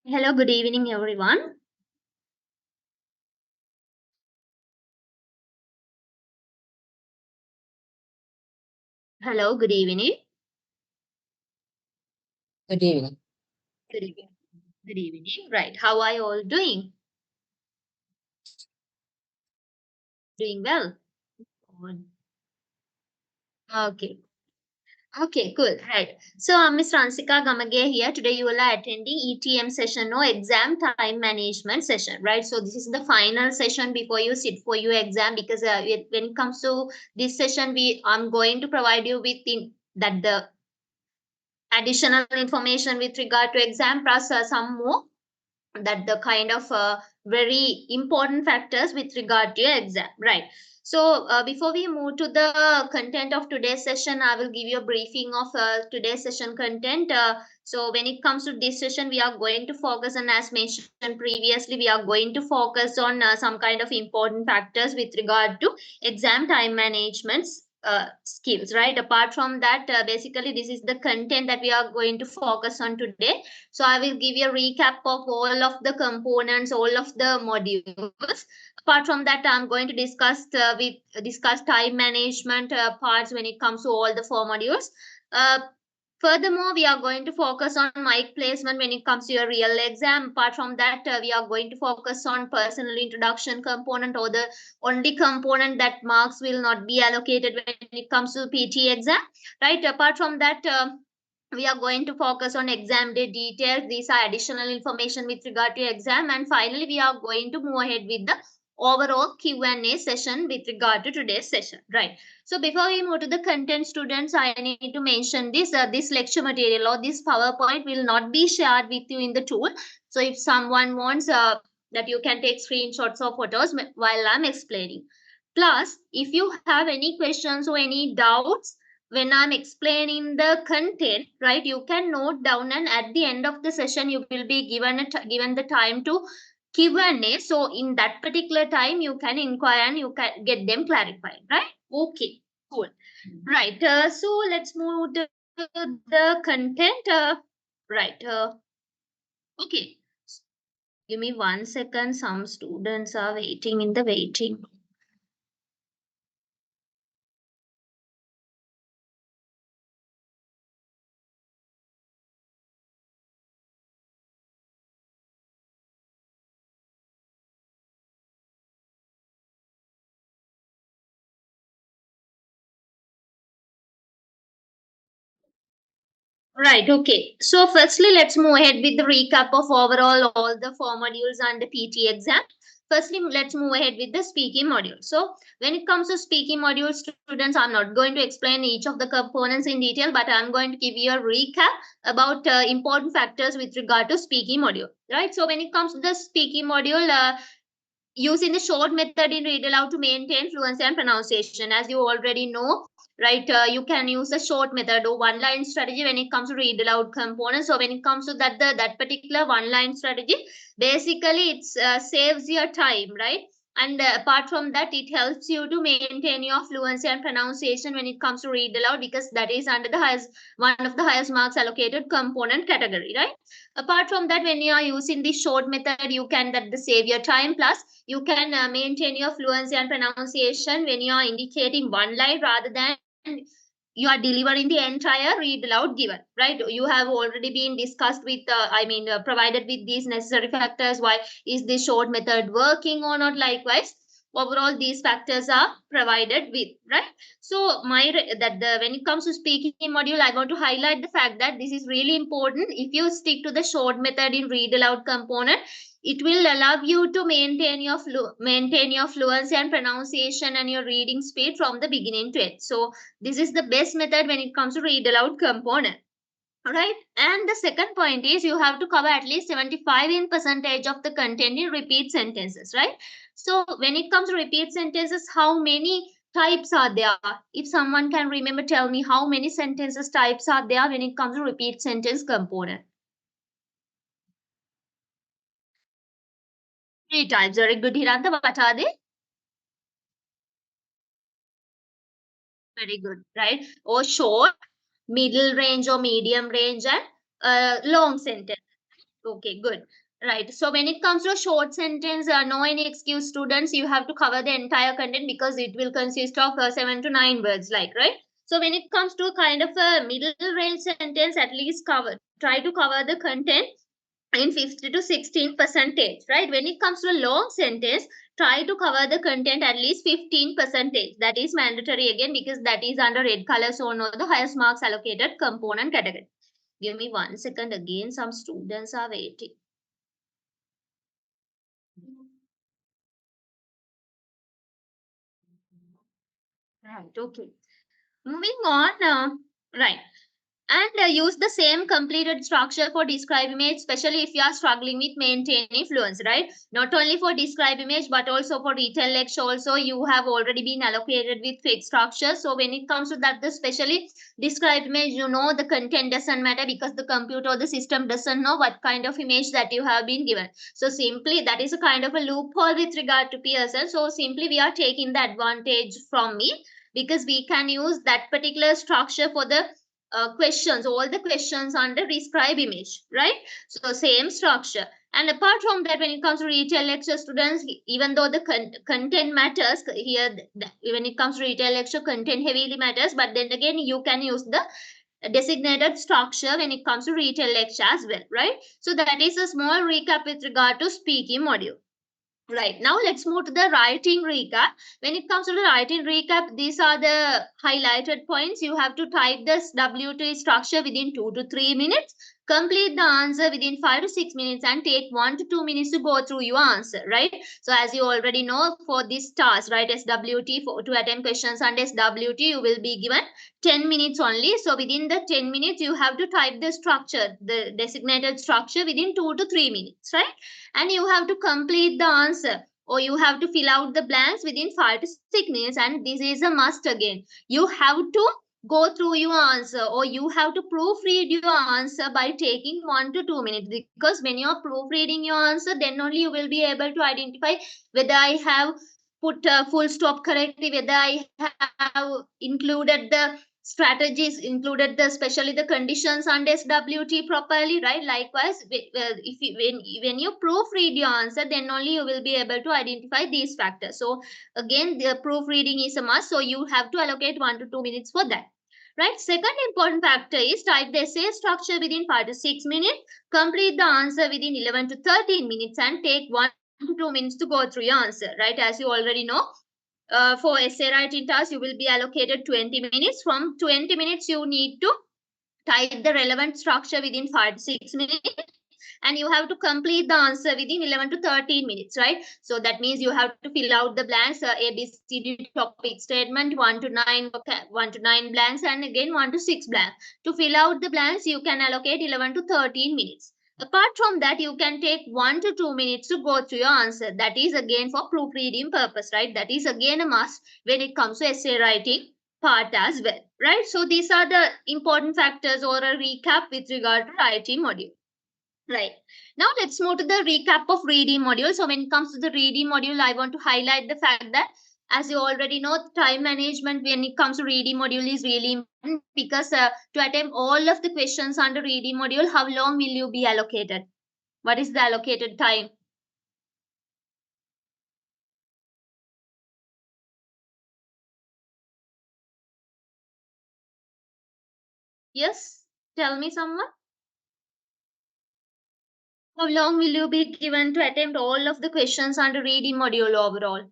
Hello, good evening, everyone. Hello, good evening. Good evening. Good evening. Good evening. Right. How are you all doing? Doing well. Good. Okay. Okay, cool. Right. So, Ms. Ransika Gamage here. Today, you will are attending ETM session or exam time management session, right? So, this is the final session before you sit for your exam because when it comes to this session, I'm going to provide you with that the additional information with regard to exam plus some more that the kind of very important factors with regard to your exam, right? So before we move to the content of today's session, I will give you a briefing of today's session content. So when it comes to this session, we are going to focus on, as mentioned previously, we are going to focus on some kind of important factors with regard to exam time management skills, right? Apart from that, basically this is the content that we are going to focus on today. So I will give you a recap of all of the components, all of the modules. Apart from that, I'm going to discuss time management parts when it comes to all the four modules. Uh, Furthermore, we are going to focus on mic placement when it comes to your real exam. Apart from that, we are going to focus on personal introduction component, or the only component that marks will not be allocated when it comes to PT exam. Right. Apart from that, we are going to focus on exam day details. These are additional information with regard to exam. And finally, we are going to move ahead with the overall Q&A session with regard to today's session. Right. So before we move to the content, students, I need to mention this. This lecture material or this PowerPoint will not be shared with you in the tool. So if someone wants that, you can take screenshots or photos while I'm explaining. Plus, if you have any questions or any doubts when I'm explaining the content, right, you can note down, and at the end of the session, you will be given the time to Q&A. So in that particular time, you can inquire and you can get them clarified, right? Okay, cool. Right. So let's move to the content. Right. Okay. Give me 1 second. Some students are waiting in the waiting. Right, okay. So firstly, let's move ahead with the recap of overall all the four modules and the PT exam. Firstly, let's move ahead with the speaking module. So when it comes to speaking module, students, I'm not going to explain each of the components in detail, but I'm going to give you a recap about important factors with regard to speaking module. Right. So when it comes to the speaking module, using the short method in read aloud to maintain fluency and pronunciation. As you already know, right, you can use the short method or one line strategy when it comes to read aloud components. So when it comes to that particular one line strategy, basically it saves your time, right? And apart from that, it helps you to maintain your fluency and pronunciation when it comes to read aloud, because that is under the highest, one of the highest marks allocated component category, right? Apart from that, when you are using the short method, you can that the save your time, plus you can maintain your fluency and pronunciation when you are indicating one line rather than you are delivering the entire read aloud given, right? You have already been discussed with provided with these necessary factors. Why is this short method working or not? Likewise, overall these factors are provided with, right? So when it comes to speaking module, I want to highlight the fact that this is really important. If you stick to the short method in read aloud component, it will allow you to maintain your fluency and pronunciation and your reading speed from the beginning to end. So this is the best method when it comes to read aloud component. All right. And the second point is you have to cover at least 75 in percentage of the content in repeat sentences, right? So when it comes to repeat sentences, how many types are there? If someone can remember, tell me how many sentences types are there when it comes to repeat sentence component. Three types. Very good, Hiranta. What are they? Very good, right? Or short, middle range or medium range, and long sentence. Okay, good. Right. So when it comes to a short sentence, no any excuse students, you have to cover the entire content because it will consist of 7 to 9 words, like, right? So when it comes to a kind of a middle range sentence, at least try to cover the content in 50 to 16 percentage, right? When it comes to a long sentence, try to cover the content at least 15 percentage. That is mandatory again because that is under red color zone or the highest marks allocated component category. Give me 1 second again. Some students are waiting. Right. Okay. Moving on. Right. And use the same completed structure for describe image, especially if you are struggling with maintaining fluence, right? Not only for describe image but also for retail lecture also you have already been allocated with fixed structure. So when it comes to that, the especially describe image, you know, the content doesn't matter because the computer or the system doesn't know what kind of image that you have been given. So simply that is a kind of a loophole with regard to Pearson. So simply we are taking the advantage from me because we can use that particular structure for the questions, all the questions under describe image, right? So same structure. And apart from that, when it comes to retail lecture students, even though the content matters here, when it comes to retail lecture, content heavily matters, but then again, you can use the designated structure when it comes to retail lecture as well, right? So that is a small recap with regard to speaking module. Right, now let's move to the writing recap. When it comes to the writing recap, these are the highlighted points. You have to type this WT structure within 2 to 3 minutes. Complete the answer within 5 to 6 minutes and take 1 to 2 minutes to go through your answer, right? So as you already know, for this task, right, SWT, to attempt questions under SWT, you will be given 10 minutes only. So within the 10 minutes, you have to type the structure, the designated structure within 2 to 3 minutes, right? And you have to complete the answer or you have to fill out the blanks within 5 to 6 minutes, and this is a must again. You have to go through your answer or you have to proofread your answer by taking 1 to 2 minutes, because when you're proofreading your answer, then only you will be able to identify whether I have put a full stop correctly, whether I have included the strategies, included the especially the conditions under SWT properly, right? Likewise, if you, when you proofread your answer, then only you will be able to identify these factors. So again, the proofreading is a must, so you have to allocate 1 to 2 minutes for that, right? Second important factor is type the essay structure within 5 to 6 minutes, complete the answer within 11 to 13 minutes, and take 1 to 2 minutes to go through your answer, right? As you already know, for essay writing task, you will be allocated 20 minutes. From 20 minutes, you need to type the relevant structure within 5 to 6 minutes. And you have to complete the answer within 11 to 13 minutes, right? So that means you have to fill out the blanks, A, B, C, D topic statement, 1 to 9, 1 to 9 blanks, and again 1 to 6 blanks. To fill out the blanks, you can allocate 11 to 13 minutes. Apart from that, you can take 1 to 2 minutes to go through your answer. That is again for proofreading purpose, right? That is again a must when it comes to essay writing part as well, right? So these are the important factors or a recap with regard to writing module. Right. Now let's move to the recap of reading module. So when it comes to the reading module, I want to highlight the fact that, as you already know, time management when it comes to reading module is really important because to attempt all of the questions under reading module, how long will you be allocated? What is the allocated time? Yes, tell me someone. How long will you be given to attempt all of the questions under reading module overall?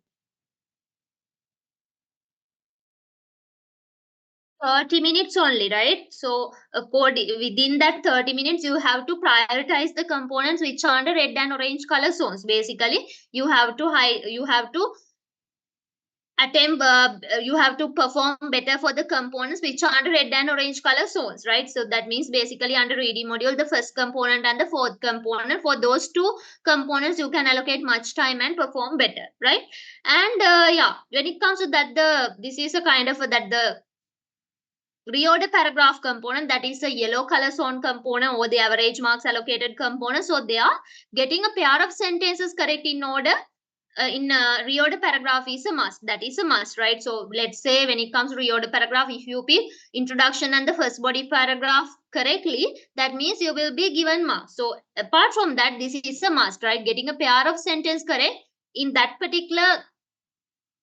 30 minutes only, right? So within that 30 minutes, you have to prioritize the components which are under red and orange color zones. Basically, you have to attempt, you have to perform better for the components which are under red and orange color zones, right? So that means basically under reading module, the first component and the fourth component, for those two components, you can allocate much time and perform better, right? And yeah, when it comes to that, this is a kind of that the reorder paragraph component, that is the yellow color zone component or the average marks allocated component. So they are getting a pair of sentences correct in order in reorder paragraph is a must. That is a must, right? So let's say when it comes to reorder paragraph, if you pick introduction and the first body paragraph correctly, that means you will be given marks. So apart from that, this is a must, right? Getting a pair of sentence correct in that particular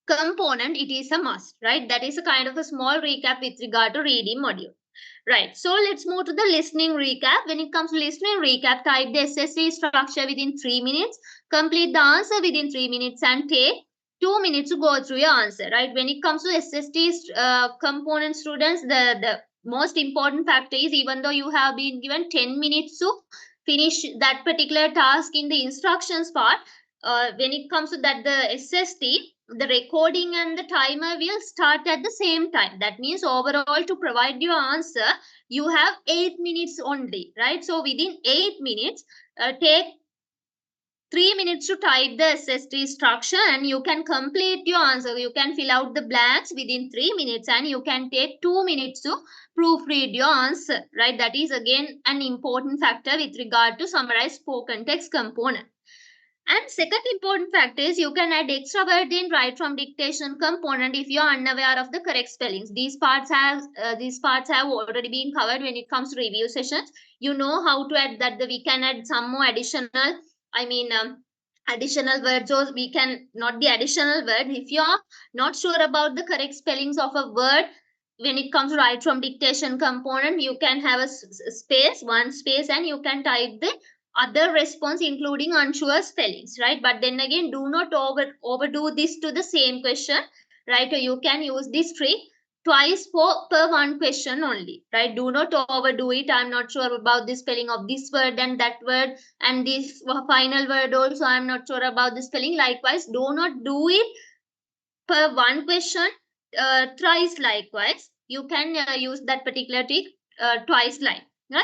component, it is a must, right? That is a kind of a small recap with regard to reading module. Right. So let's move to the listening recap. When it comes to listening recap, type the SST structure within 3 minutes, complete the answer within 3 minutes, and take 2 minutes to go through your answer. Right. When it comes to SST component, students, the most important factor is, even though you have been given 10 minutes to finish that particular task in the instructions part, when it comes to that, the SST, the recording and the timer will start at the same time. That means overall, to provide your answer, you have 8 minutes only, right? So within 8 minutes, take 3 minutes to type the SST structure, and you can complete your answer. You can fill out the blanks within 3 minutes, and you can take 2 minutes to proofread your answer, right? That is again an important factor with regard to summarize spoken text component. And second important factor is, you can add extra word in write from dictation component if you are unaware of the correct spellings. These parts have already been covered when it comes to review sessions. You know how to add that. We can add some more additional, I mean, additional words, or we can not the additional word. If you are not sure about the correct spellings of a word, when it comes to write from dictation component, you can have a space, one space, and you can type the other response including unsure spellings, right? But then again, do not overdo this to the same question, right? Or you can use this trick twice per one question only, right? Do not overdo it. I'm not sure about the spelling of this word and that word, and this final word also I'm not sure about the spelling. Likewise, do not do it per one question thrice. Likewise, you can use that particular trick twice, like, right?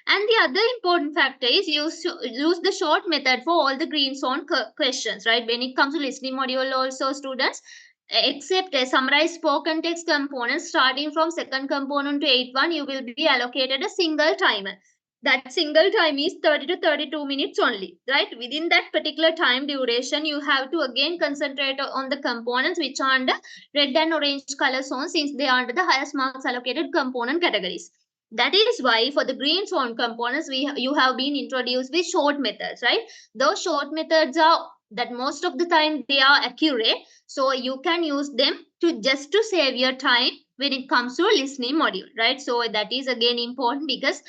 And the other important factor is, use the short method for all the green zone questions, right? When it comes to listening module also, students, except a summarized spoken text component starting from second component to 8.1, you will be allocated a single timer. That single time is 30 to 32 minutes only, right? Within that particular time duration, you have to again concentrate on the components which are under red and orange color zone, since they are under the highest marks allocated component categories. That is why for the green zone components, you have been introduced with short methods, right? Those short methods are that most of the time they are accurate, so you can use them to save your time when it comes to listening module, right? So that is again important, because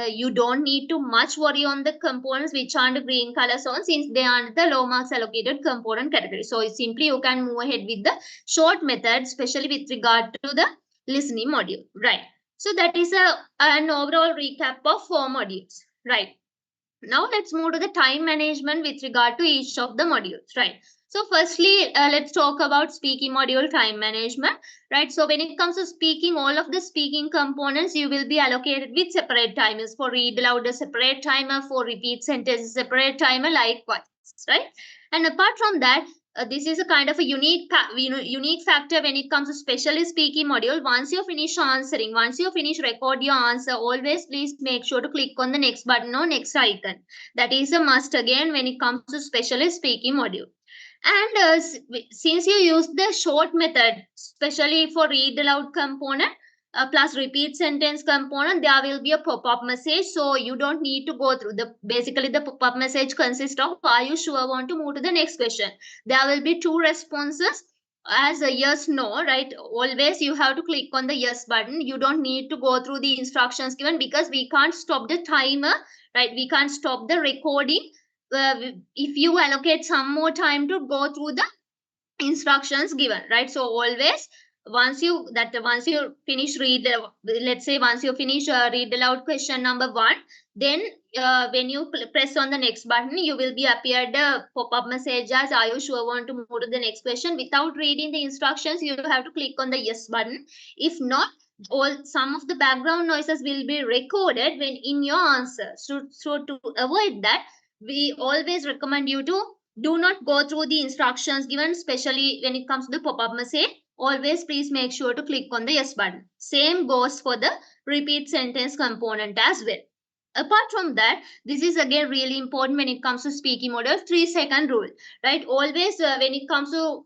you don't need to much worry on the components which are under green color zone, since they are under the low marks allocated component category. So simply you can move ahead with the short method, especially with regard to the listening module, right? So that is an overall recap of 4 modules, right? Now let's move to the time management with regard to each of the modules, right? So firstly, let's talk about speaking module time management, right? So when it comes to speaking, all of the speaking components, you will be allocated with separate timers. For read aloud, a separate timer. For repeat sentences, separate timer, likewise, right? And apart from that, this is a kind of a unique factor when it comes to specially speaking module. Once you finish answering, once you finish record your answer, always please make sure to click on the next button or next icon. That is a must again when it comes to specially speaking module. And since you use the short method, especially for read aloud component, plus repeat sentence component, there will be a pop-up message. So you don't need to go through basically the pop-up message consists of, are you sure, want to move to the next question? There will be 2 responses as a yes, no, right? Always you have to click on the yes button. You don't need to go through the instructions given, because we can't stop the timer, right? We can't stop the recording if you allocate some more time to go through the instructions given, right? So always, once you finish let's say once you finish read aloud question number 1, then when you press on the next button, you will be appeared a pop-up message as, are you sure, want to move to the next question? Without reading the instructions, you have to click on the yes button. If not, some of the background noises will be recorded when in your answer. So to avoid that, we always recommend you to do not go through the instructions given, especially when it comes to the pop-up message. Always please make sure to click on the yes button. Same goes for the repeat sentence component as well. Apart from that, this is again really important when it comes to speaking model, 3-second rule, right? Always when it comes to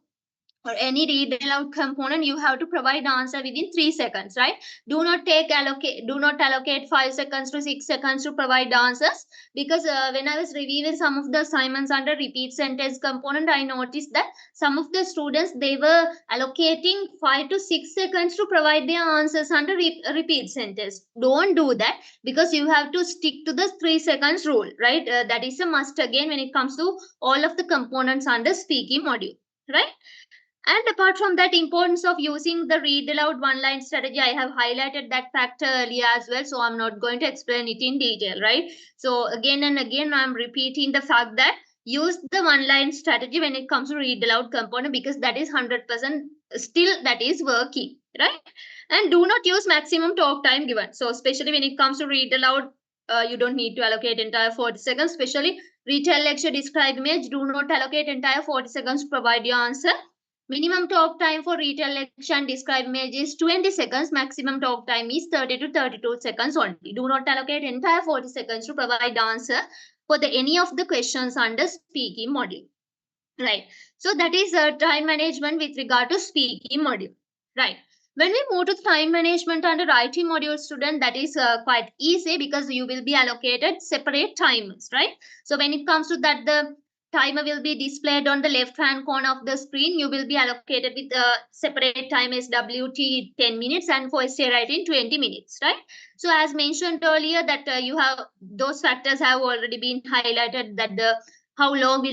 or any read aloud component, you have to provide the answer within 3 seconds, right? Do not allocate 5 seconds to 6 seconds to provide the answers, because when I was reviewing some of the assignments under repeat sentence component, I noticed that some of the students, they were allocating 5 to 6 seconds to provide their answers under repeat sentence. Don't do that, because you have to stick to the 3 seconds rule, right? That is a must again when it comes to all of the components under speaking module, right? And apart from that, importance of using the read aloud one line strategy, I have highlighted that factor earlier as well. So I'm not going to explain it in detail, right? So again and again, I'm repeating the fact that use the one line strategy when it comes to read aloud component, because that is 100% still that is working, right? And do not use maximum talk time given. So especially when it comes to read aloud, you don't need to allocate entire 40 seconds, especially retell lecture describe image. Do not allocate entire 40 seconds to provide your answer. Minimum talk time for retail lecture and describe image is 20 seconds. Maximum talk time is 30 to 32 seconds only. Do not allocate entire 40 seconds to provide answer for the any of the questions under speaking module. Right. So that is time management with regard to speaking module. Right. When we move to time management under writing module student, that is quite easy, because you will be allocated separate timers, right? So when it comes to that, the timer will be displayed on the left hand corner of the screen. You will be allocated with a separate time as WT 10 minutes and for essay writing 20 minutes, right? So as mentioned earlier that you have those factors have already been highlighted, that the how long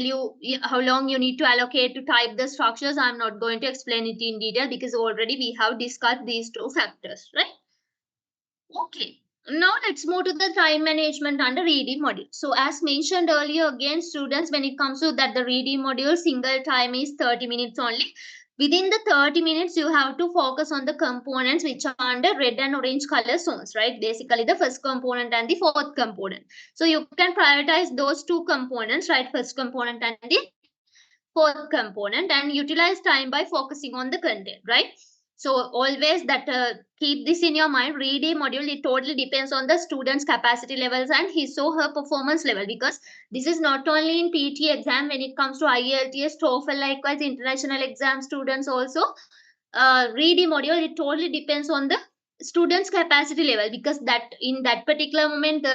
you need to allocate to type the structures. I'm not going to explain it in detail, because already we have discussed these two factors, right? Okay. Now let's move to the time management under reading module. So as mentioned earlier, again, students, when it comes to that, the reading module, single time is 30 minutes only. Within the 30 minutes, you have to focus on the components which are under red and orange color zones, right? Basically the first component and the fourth component. So you can prioritize those two components, right? First component and the fourth component, and utilize time by focusing on the content, right? So always that keep this in your mind. Reading module, it totally depends on the student's capacity levels and his or her performance level, because this is not only in PT exam, when it comes to IELTS, TOEFL, likewise international exam students also, reading module, it totally depends on the student's capacity level, because that in that particular moment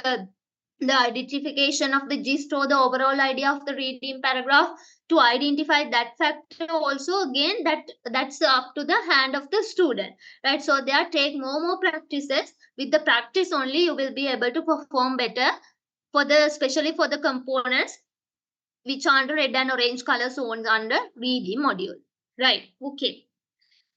the identification of the gist or the overall idea of the reading paragraph, to identify that factor also, again that's up to the hand of the student, right? So they are take more practices. With the practice only you will be able to perform better for the, especially for the components which are under red and orange color zones under reading module, right? Okay.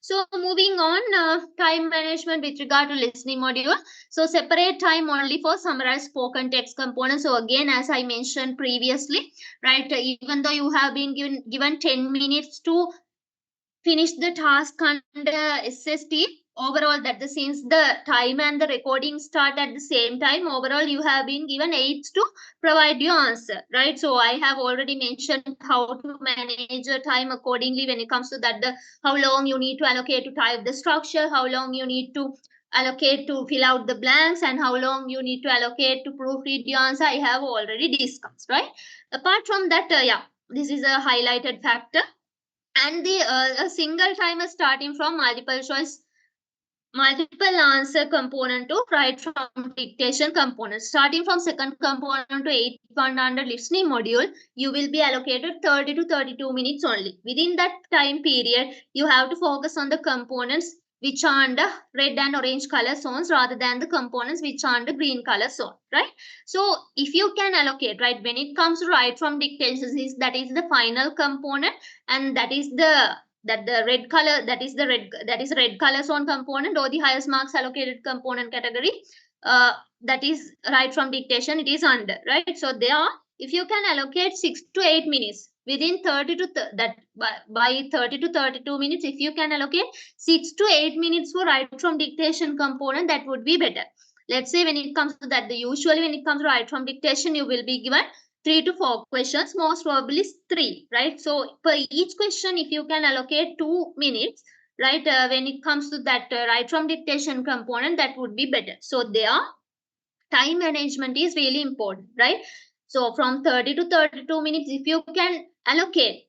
So moving on, time management with regard to listening module. So separate time only for summarized spoken text components. So again, as I mentioned previously, right, even though you have been given 10 minutes to finish the task under SST, overall that the since the time and the recording start at the same time, overall you have been given 8 to provide your answer, right? So I have already mentioned how to manage your time accordingly when it comes to that, the how long you need to allocate to type the structure, how long you need to allocate to fill out the blanks, and how long you need to allocate to proofread the answer, I have already discussed, right? Apart from that, yeah, this is a highlighted factor. And the a single timer starting from multiple answer component to write from dictation component. Starting from second component to eighth one under listening module, you will be allocated 30 to 32 minutes only. Within that time period, you have to focus on the components which are under red and orange color zones rather than the components which are under green color zone, right? So if you can allocate, right, when it comes to write from dictation, that is the final component, and that is the red color, that is red color zone component, or the highest marks allocated component category, that is right from dictation, it is under, right? So there, if you can allocate 6 to 8 minutes within 30 to that by 30 to 32 minutes, if you can allocate 6 to 8 minutes for right from dictation component, that would be better. Let's say when it comes to that, the usually when it comes to right from dictation, you will be given 3 to 4 questions, most probably 3, right? So per each question, if you can allocate 2 minutes, right, when it comes to that right from dictation component, that would be better. So there, time management is really important, right? So from 30 to 32 minutes, if you can allocate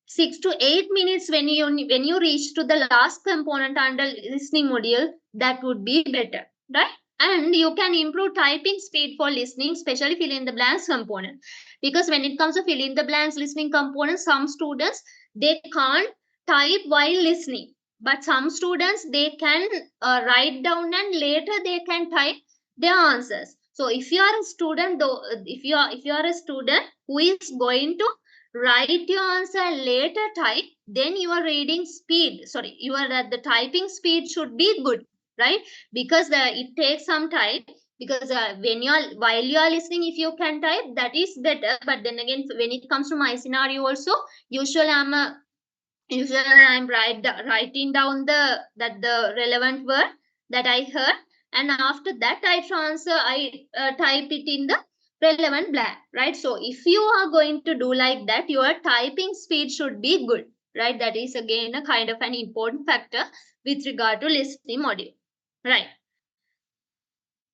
6 to 8 minutes when you reach to the last component under listening module, that would be better, right? And you can improve typing speed for listening, especially fill in the blanks component, because when it comes to fill in the blanks listening component, some students they can't type while listening, but some students they can write down and later they can type their answers. So if you are a student though, if you are a student who is going to write your answer later type, then your reading speed, sorry, your the typing speed should be good, right? Because it takes some time, because when you are while you are listening, if you can type, that is better. But then again, when it comes to my scenario also, usually I'm writing down the relevant word that I heard, and after that I transfer, I type it in the relevant blank, right? So if you are going to do like that, your typing speed should be good, right? That is again a kind of an important factor with regard to listening module, right?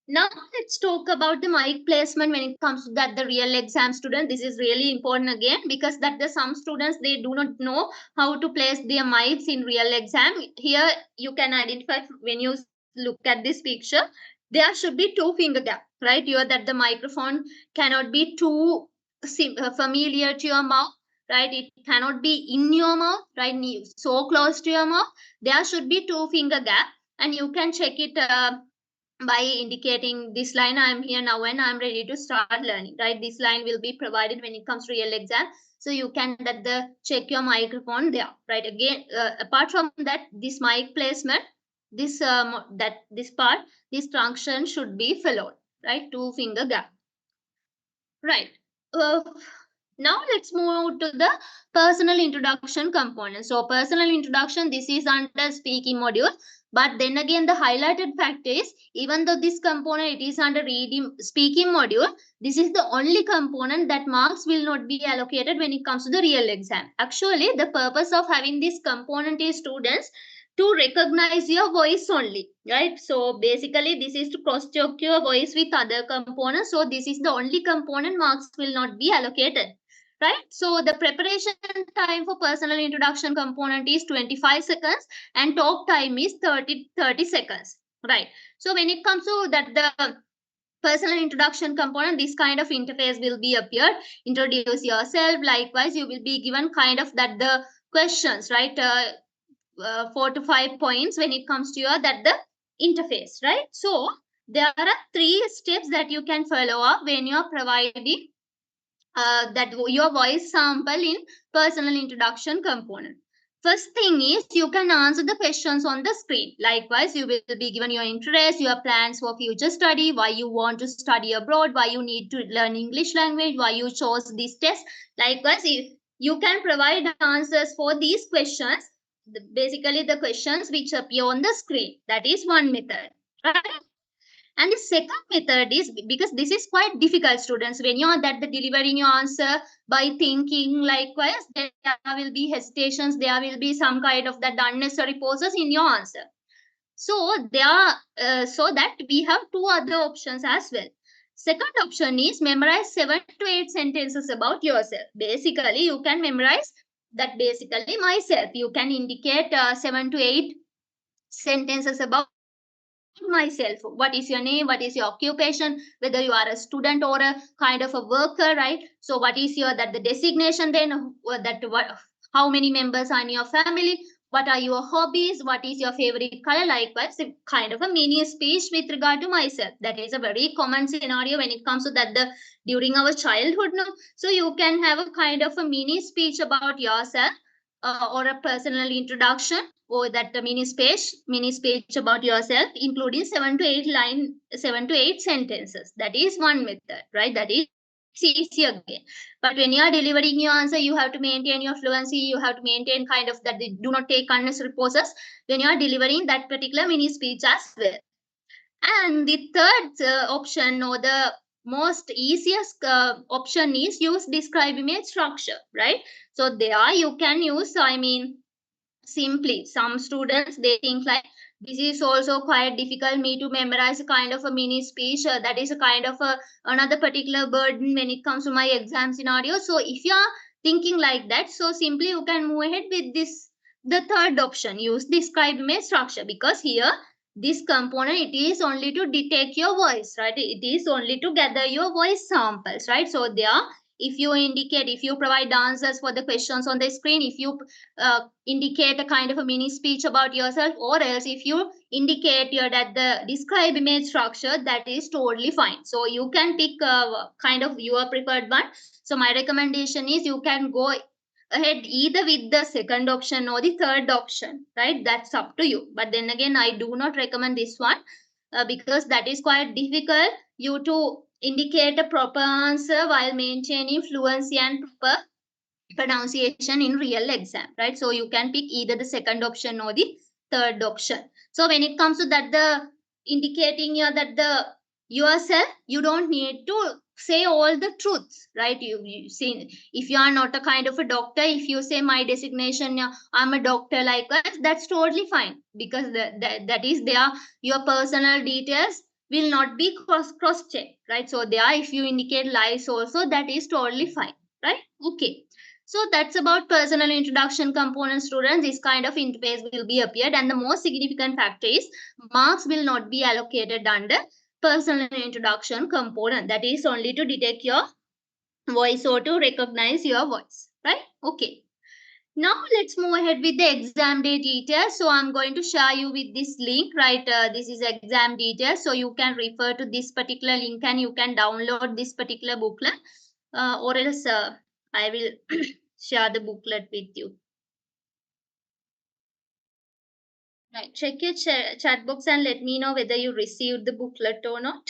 Now let's talk about the mic placement when it comes to that the real exam student. This is really important again, because that the some students they do not know how to place their mics in real exam. Here you can identify when you look at this picture, there should be two finger gap, right? Here that the microphone cannot be too familiar to your mouth, right? It cannot be in your mouth, right? So close to your mouth. There should be two finger gap, and you can check it by indicating this line, I am here now and I am ready to start learning, right? This line will be provided when it comes to real exam, so you can that the check your microphone there, right? Again, apart from that, this mic placement, this part, this function should be followed, right? Two finger gap, right? uh, Now let's move to the personal introduction component. So personal introduction, this is under speaking module. But then again, the highlighted fact is, even though this component it is under reading speaking module, this is the only component that marks will not be allocated when it comes to the real exam. Actually, the purpose of having this component is students to recognize your voice only, right? So basically this is to cross check your voice with other components. So this is the only component marks will not be allocated, right? So the preparation time for personal introduction component is 25 seconds and talk time is 30 seconds, right? So when it comes to that the personal introduction component, this kind of interface will be appeared. Introduce yourself. Likewise, you will be given kind of that the questions, right? 4 to 5 points when it comes to your that the interface, right? So there are three steps that you can follow up when you are providing that your voice sample in personal introduction component. First thing is you can answer the questions on the screen. Likewise, you will be given your interest, your plans for future study, why you want to study abroad, why you need to learn English language, why you chose this test. Likewise, if you can provide answers for these questions, basically the questions which appear on the screen. That is one method, right? And the second method is, because this is quite difficult, students, when you are that the delivering your answer by thinking, likewise, there will be hesitations, there will be some kind of that unnecessary pauses in your answer. So so that we have two other options as well. Second option is memorize 7 to 8 sentences about yourself. Basically, you can memorize that basically myself. You can indicate 7 to 8 sentences about myself. What is your name? What is your occupation? Whether you are a student or a kind of a worker, right? So what is your that the designation then? How many members are in your family? What are your hobbies? What is your favorite color? Likewise, a kind of a mini speech with regard to myself. That is a very common scenario when it comes to that the during our childhood. No, so you can have a kind of a mini speech about yourself, or a personal introduction, or that the mini speech about yourself, including 7 to 8 sentences. That is one method, right? That is easy again. But when you are delivering your answer, you have to maintain your fluency, you have to maintain kind of that they do not take unnecessary pauses when you are delivering that particular mini speech as well. And the third option, or the most easiest option, is use describe image structure, right? So there you can use, I mean, simply some students they think like This is also quite difficult me to memorize a kind of a mini speech. That is a kind of a another particular burden when it comes to my exam scenario. So if you are thinking like that, so simply you can move ahead with this. The third option, use describe image structure, because here this component, it is only to detect your voice, right? It is only to gather your voice samples, right? So there, if you indicate, if you provide answers for the questions on the screen, if you indicate a kind of a mini speech about yourself, or else if you indicate here that the describe image structure, that is totally fine. So you can pick kind of your preferred one. So my recommendation is you can go ahead either with the second option or the third option, right? That's up to you. But then again, I do not recommend this one because that is quite difficult you to indicate a proper answer while maintaining fluency and proper pronunciation in real exam, right? So you can pick either the second option or the third option. So when it comes to that, the indicating here that the yourself, you don't need to say all the truths, right? You see, if you are not a kind of a doctor, if you say my designation, I'm a doctor like that, that's totally fine, because that is there, your personal details will not be cross checked, right? So there, if you indicate lies also, that is totally fine, right? Okay. So that's about personal introduction component, students. This kind of interface will be appeared, and the most significant factor is marks will not be allocated under personal introduction component. That is only to detect your voice or to recognize your voice, right? Okay. Now let's move ahead with the exam day details. So I'm going to share you with this link, right? This is exam details. So you can refer to this particular link and you can download this particular booklet, or else I will share the booklet with you. Right. Check your chat box and let me know whether you received the booklet or not.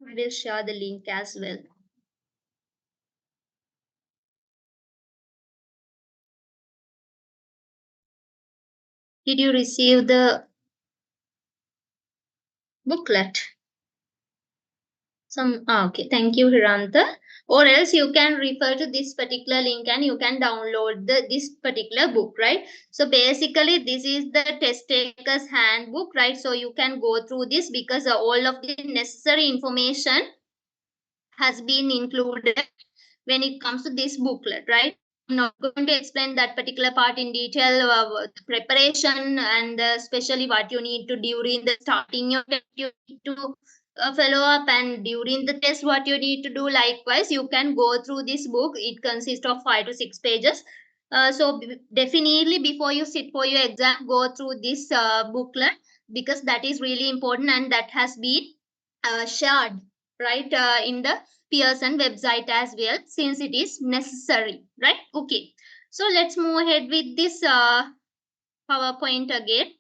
I will share the link as well. Did you receive the booklet? Okay, thank you, Hiranta. Or else you can refer to this particular link and you can download this particular book, right? So basically, this is the test taker's handbook, right? So you can go through this because all of the necessary information has been included when it comes to this booklet, right? I'm not going to explain that particular part in detail, preparation and especially what you need to during the starting your test, you need to follow up, and during the test, what you need to do. Likewise, you can go through this book. It consists of 5 to 6 pages. So definitely before you sit for your exam, go through this booklet, because that is really important and that has been shared, right, in the Pearson website as well, since it is necessary, right? Okay. So let's move ahead with this PowerPoint again.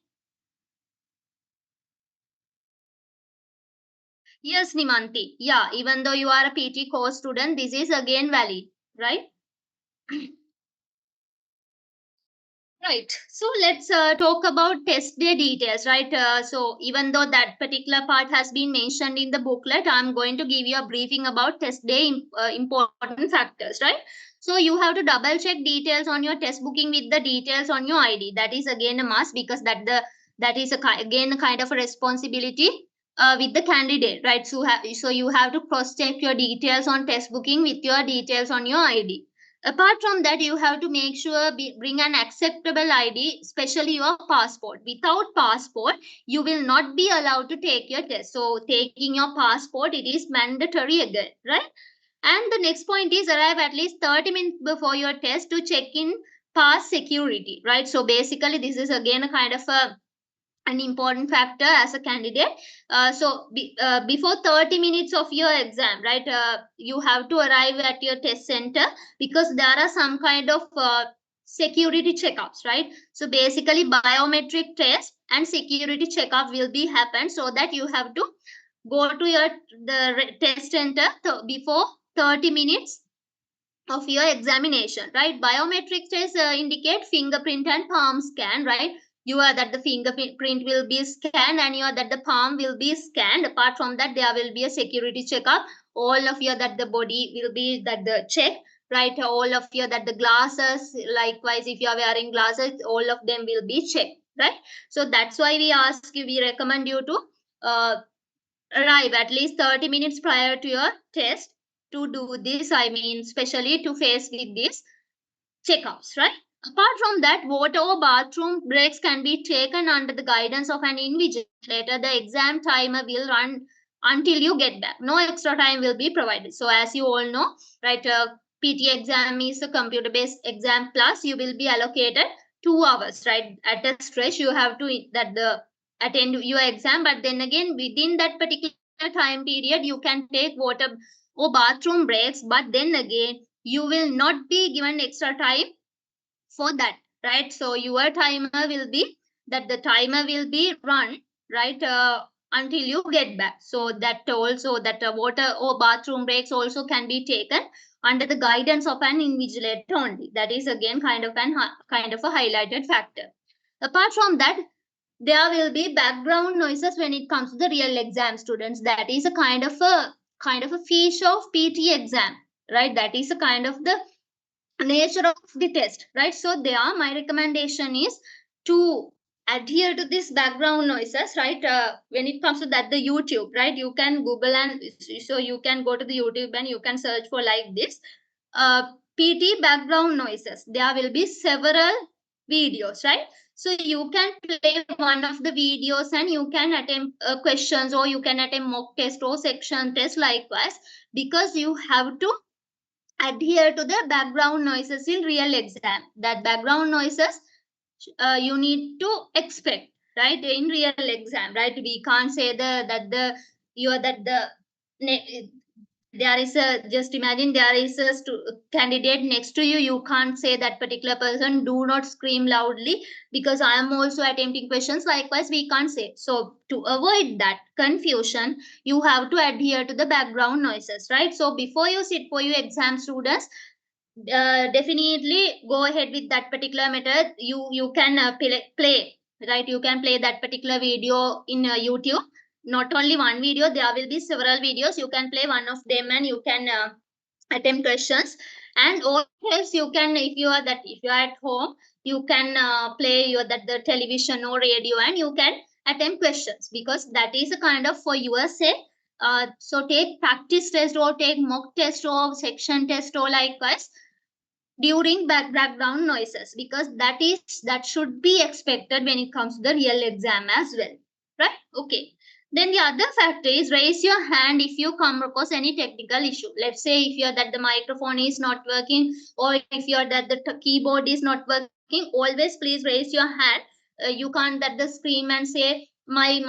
Yes, Nimanti. Yeah, even though you are a PT course student, this is again valid, right? Right. So let's talk about test day details, right? So even though that particular part has been mentioned in the booklet, I'm going to give you a briefing about test day important factors, right? So you have to double check details on your test booking with the details on your ID. That is again a must, because that is again a kind of a responsibility with the candidate, right? So you have to cross check your details on test booking with your details on your ID. Apart from that, you have to make sure bring an acceptable ID, especially your passport. Without passport, you will not be allowed to take your test. So taking your passport, it is mandatory again, right? And the next point is arrive at least 30 minutes before your test to check in pass security, right? So basically, this is again a kind of a an important factor as a candidate. Before 30 minutes of your exam, right, you have to arrive at your test center, because there are some kind of security checkups, right? So basically, biometric test and security checkup will be happen, so that you have to go to your test center before 30 minutes of your examination, right? Biometric test indicate fingerprint and palm scan, right? You are that the fingerprint will be scanned, and you are that the palm will be scanned. Apart from that, there will be a security checkup. All of your that the body will be that the check right? All of you that the glasses, likewise, if you are wearing glasses, all of them will be checked, right? So that's why we ask you, we recommend you to uh, arrive at least 30 minutes prior to your test to do this. I mean, especially to face with these checkups, right? Apart from that, water or bathroom breaks can be taken under the guidance of an invigilator. The exam timer will run until you get back. No extra time will be provided. So, as you all know, right, PT exam is a computer-based exam plus you will be allocated 2 hours, right? At a stretch, you have to that the attend your exam, but then again, within that particular time period, you can take water or bathroom breaks, but then again, you will not be given extra time for that, right? So your timer will be that the timer will be run, right, until you get back. So that also that water or bathroom breaks also can be taken under the guidance of an invigilator only. That is again kind of a highlighted factor. Apart from that, there will be background noises when it comes to the real exam students. That is a kind of a feature of PT exam, right? That is a kind of the nature of the test, right? So there, my recommendation is to adhere to this background noises, right? When it comes to that, the YouTube, right? You can Google and so you can go to the YouTube and you can search for like this PT background noises. There will be several videos, right? So you can play one of the videos and you can attempt questions or you can attempt mock test or section test likewise, because you have to adhere to the background noises in real exam. That background noises you need to expect, right, in real exam, right? We can't say the you are that the there is a, just imagine there is a candidate next to you, you can't say that particular person do not scream loudly because I am also attempting questions, likewise we can't say. So to avoid that confusion, you have to adhere to the background noises, right? So before you sit for your exam, students, definitely go ahead with that particular method. You can play, right? You can play that particular video in YouTube. Not only one video, there will be several videos. You can play one of them and you can attempt questions. And or else you can, if you are at home, you can play your that the television or radio and you can attempt questions, because that is a kind of for your sake. So take practice test or take mock test or section test or likewise during background noises, because that should be expected when it comes to the real exam as well, right? Okay. Then the other factor is raise your hand if you come across any technical issue. Let's say if you're that the microphone is not working, or if you're that the keyboard is not working, always please raise your hand. You can't that the scream and say my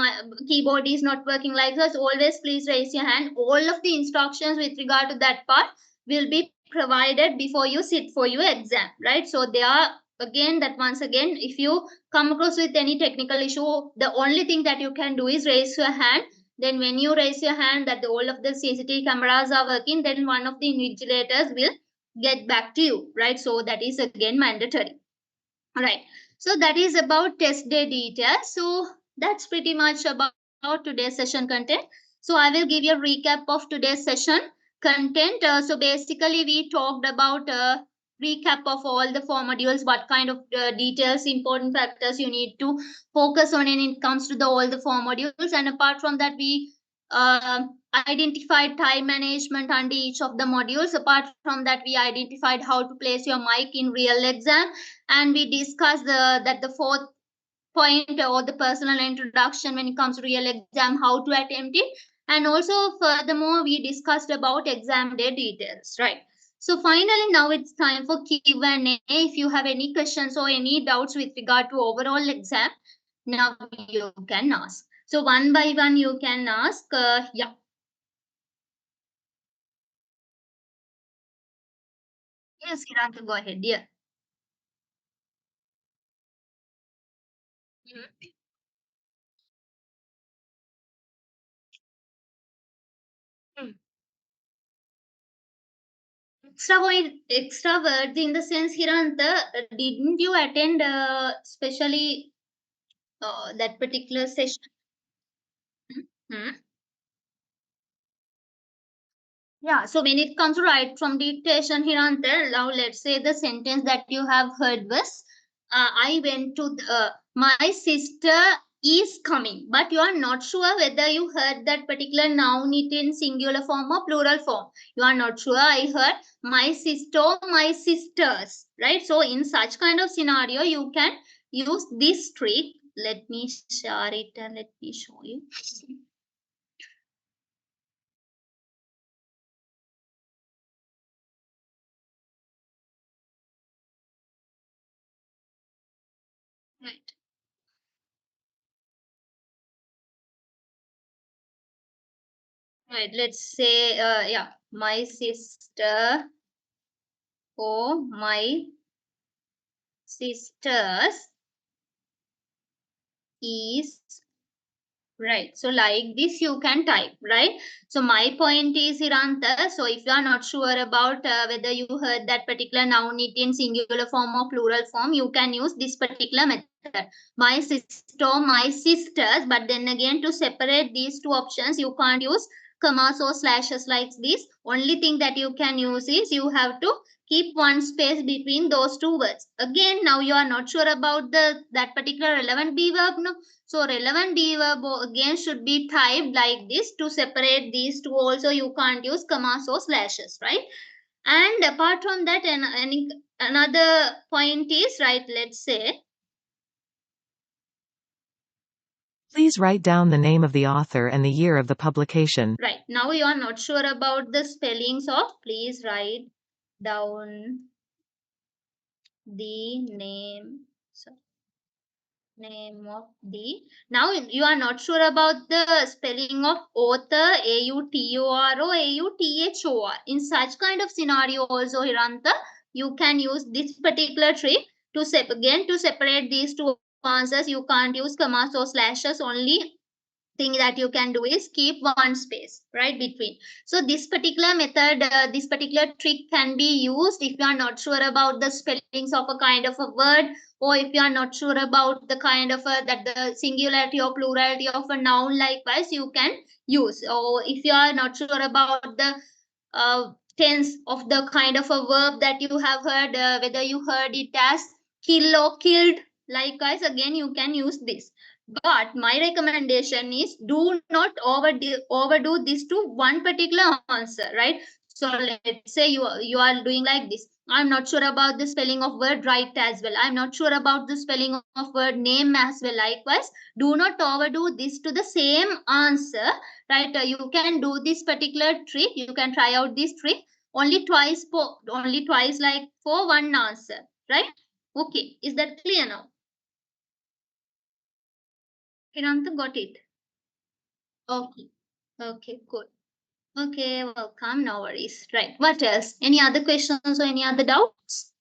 keyboard is not working like this. Always please raise your hand. All of the instructions with regard to that part will be provided before you sit for your exam, right? So they are again that once again, if you come across with any technical issue, the only thing that you can do is raise your hand. Then when you raise your hand that all of the CCTV cameras are working, then one of the invigilators will get back to you, right? So that is again mandatory. All right. So that is about test day details. So that's pretty much about today's session content. So I will give you a recap of today's session content. So basically we talked about recap of all the four modules, what kind of details, important factors you need to focus on when it comes to the all the four modules. And apart from that, we identified time management under each of the modules. Apart from that, we identified how to place your mic in real exam, and we discussed that the fourth point or the personal introduction when it comes to real exam, how to attempt it. And also furthermore, we discussed about exam day details, right? So finally, now it's time for Q&A. If you have any questions or any doubts with regard to overall exam, now you can ask. So one by one you can ask. Yeah. Yes, Kiranta, go ahead. Yeah. Mhm. Mm. Extrovert in the sense, Hiranta, didn't you attend especially that particular session? Hmm? Yeah, so when it comes to write from dictation, Hiranta, now let's say the sentence that you have heard was, I went to my sister is coming, but you are not sure whether you heard that particular noun it in singular form or plural form. You are not sure. I heard my sister, my sisters, right? So in such kind of scenario, you can use this trick. Let me share it and let me show you. Right. Right, let's say, yeah, my sister or my sisters is right. So like this you can type, right? So my point is, Hiranta, so if you are not sure about whether you heard that particular noun it in singular form or plural form, you can use this particular method. My sister, my sisters, but then again to separate these two options, you can't use commas or slashes like this. Only thing that you can use is you have to keep one space between those two words. Again, now you are not sure about the that particular relevant be verb, no? So relevant be verb again should be typed like this to separate these two. Also, you can't use commas or slashes, right? And apart from that, another point is, right, let's say, Please write down the name of the author and the year of the publication. right, now you are not sure about the spellings of, please write down the name. So name of the, now you are not sure about the spelling of author, autoro, author. In such kind of scenario also, Hiranta, you can use this particular trick to again to separate these two answers. You can't use commas or slashes. Only thing that you can do is keep one space right between. So this particular method, this particular trick can be used if you are not sure about the spellings of a kind of a word, or if you are not sure about the kind of a that the singularity or plurality of a noun. Likewise you can use, or if you are not sure about the tense of the kind of a verb that you have heard, whether you heard it as kill or killed, likewise again you can use this. But my recommendation is do not overdo this to one particular answer, right? So let's say you are doing like this. I'm not sure about the spelling of word right as well. I'm not sure about the spelling of word name as well. Likewise, do not overdo this to the same answer, right? You can do this particular trick. You can try out this trick only twice, like for one answer, right? Okay, is that clear now? Hiranta got it. Okay. Okay, good. Okay, welcome. No worries. Right. What else? Any other questions or any other doubts?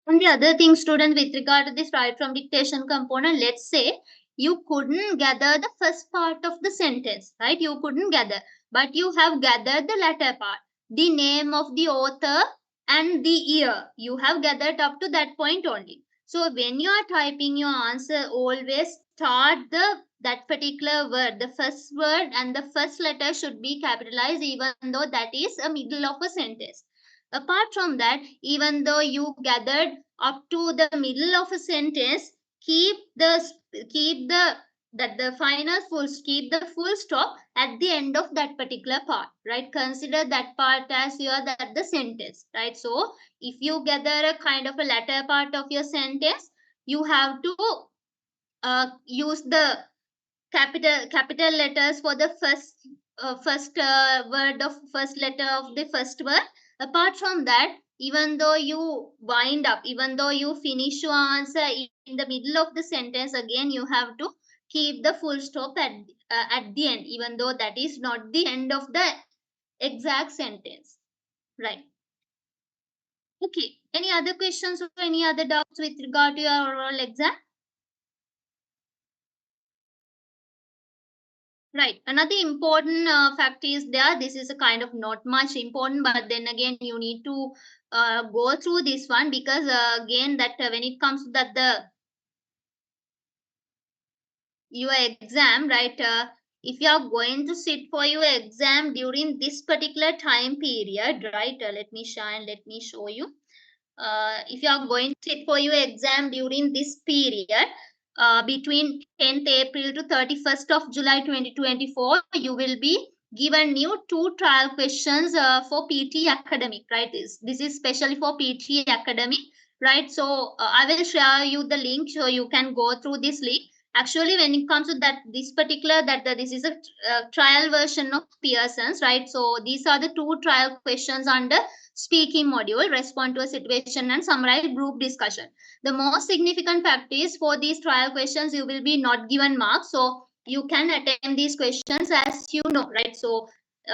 And the other thing, student, with regard to this right from dictation component, let's say you couldn't gather the first part of the sentence, right? You couldn't gather, but you have gathered the latter part, the name of the author and the year. You have gathered up to that point only. So when you are typing your answer, always start that particular word, the first word and the first letter should be capitalized, even though that is a middle of a sentence. Apart from that, even though you gathered up to the middle of a sentence, keep the that the final keep the full stop at the end of that particular part, right? Consider that part as your that the sentence, right? So if you gather a kind of a latter part of your sentence, you have to use the capital letters for the first word of first letter of the first word. Apart from that, even though you wind up, even though you finish your answer in the middle of the sentence, again you have to keep the full stop at the end, even though that is not the end of the exact sentence, right? Okay, any other questions or any other doubts with regard to your oral exam? Right. Another important fact is there. This is a kind of not much important, but then again, you need to go through this one because again, that when it comes to that the your exam, right? If you are going to sit for your exam during this particular time period, right? Let me shine. Let me show you. If you are going to sit for your exam during this period between 10th April to 31st of July 2024, you will be given new two trial questions for PT academic, right? This is specially for PT academic, right? So I will share you the link so you can go through this link. Actually, when it comes to that this particular this is a trial version of Pearson's, right? So these are the two trial questions under speaking module, respond to a situation and summarize group discussion. The most significant fact is for these trial questions, you will be not given marks. So you can attempt these questions as you know, right? So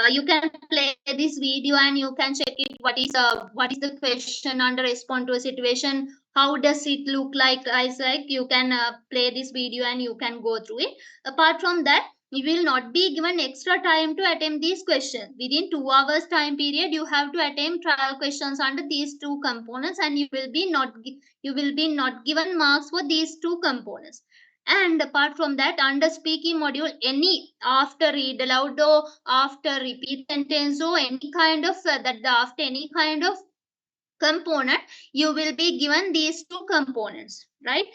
you can play this video and you can check it. What is the question under respond to a situation? How does it look like? I like you can play this video and you can go through it. Apart from that, you will not be given extra time to attempt these questions. Within 2 hours time period, you have to attempt trial questions under these two components, and you will be not given marks for these two components. And apart from that, under speaking module, any after read aloud or after repeat sentence or any kind of after any kind of component, you will be given these two components, right?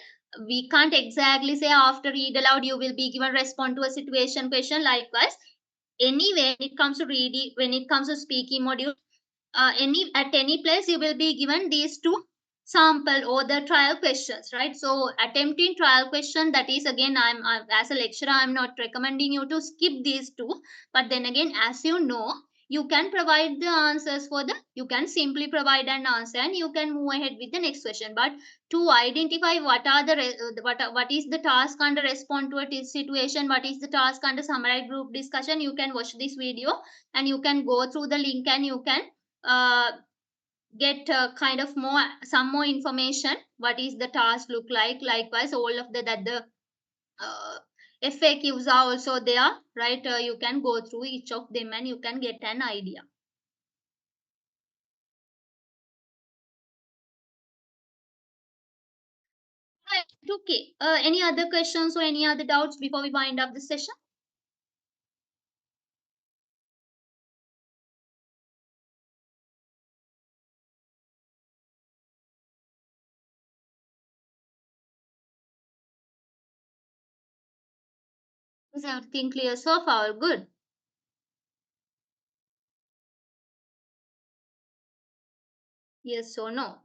We can't exactly say after read aloud you will be given respond to a situation question. Likewise, anyway, when it comes to reading, when it comes to speaking module, any at any place you will be given these two sample or the trial questions, right? So attempting trial question, that is again, I'm as a lecturer, I'm not recommending you to skip these two, but then again, as you know, you can provide the answers for the you can simply provide an answer and you can move ahead with the next question. But to identify what are the what is the task under respond to a situation, what is the task under summarize group discussion, you can watch this video and you can go through the link and you can uh, get kind of more some more information what is the task look like. Likewise, all of the uh, FAQs are also there, right? You can go through each of them and you can get an idea. Right, okay, any other questions or any other doubts before we wind up the session? Is everything clear so far? Good. Yes or no?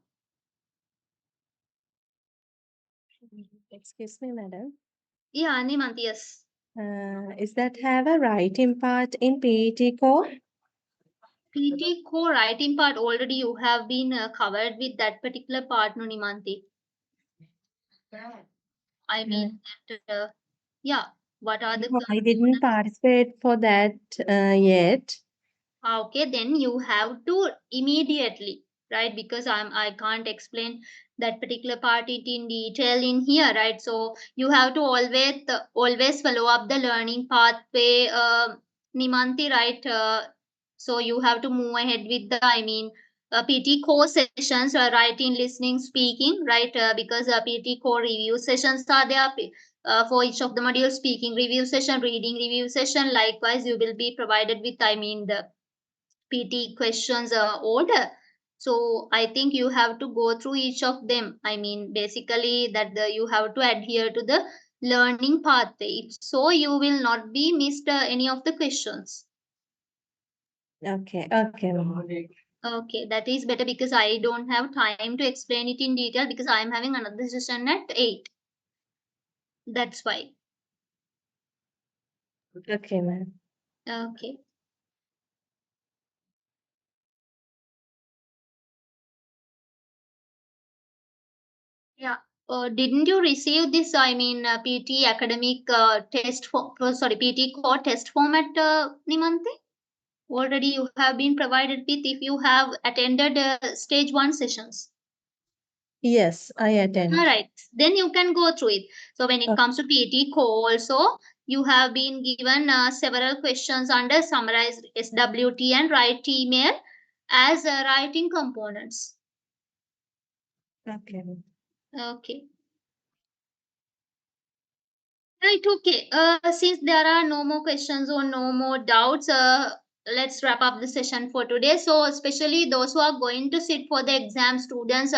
Excuse me, madam. Yeah, Nimant, yes. Is that have a writing part in PET core? PT core writing part already you have been covered with that particular part, no Nimanti? I mean, that, yeah, what are the No, I didn't participate for that yet. okay, then you have to immediately, right? Because I can't explain that particular part it in detail in here, right? So you have to always follow up the learning pathway, Nimanti, right? So you have to move ahead with the PT core sessions, writing, listening, speaking, right? Because PT core review sessions are there. For each of the modules, speaking review session, reading review session. Likewise, you will be provided with the PT questions order. So I think you have to go through each of them. I mean, basically you have to adhere to the learning pathway. So you will not be missed any of the questions. Okay, okay, ma'am. Okay, that is better because I don't have time to explain it in detail because I am having another session at 8. That's why. Okay, ma'am. Okay. Yeah. Didn't you receive this? PT academic test for sorry, PT core test format, Nimanti? Already you have been provided with if you have attended stage 1 sessions. Yes, I attend. All right, then you can go through it. So when it Okay. comes to PT core also, you have been given several questions under summarize SWT and write email as writing components. Okay. Okay. Right, okay. Since there are no more questions or no more doubts, let's wrap up the session for today. So, especially those who are going to sit for the exam, students,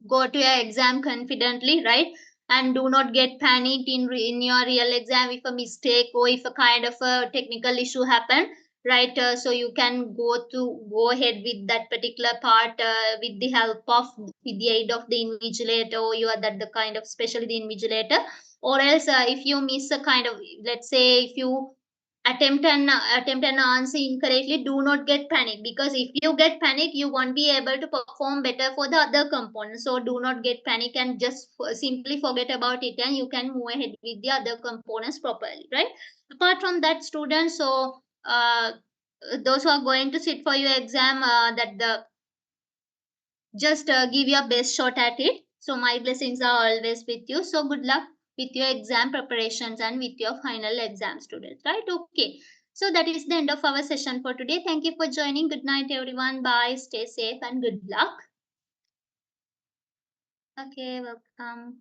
go to your exam confidently, right? And do not get panicked in your real exam if a mistake or if a kind of a technical issue happen, right? So you can go ahead with that particular part with the help of with the aid of the invigilator, or you are that the kind of especially the invigilator. Or else if you miss a kind of, let's say if you attempt and answer incorrectly, do not get panic, because if you get panic you won't be able to perform better for the other components. So do not get panic and just simply forget about it, and you can move ahead with the other components properly, right? Apart from that, students, so those who are going to sit for your exam, that the just give your best shot at it. So my blessings are always with you. So good luck with your exam preparations and with your final exam, students, right? Okay. So that is the end of our session for today. Thank you for joining. Good night, everyone. Bye. Stay safe and good luck. Okay, welcome.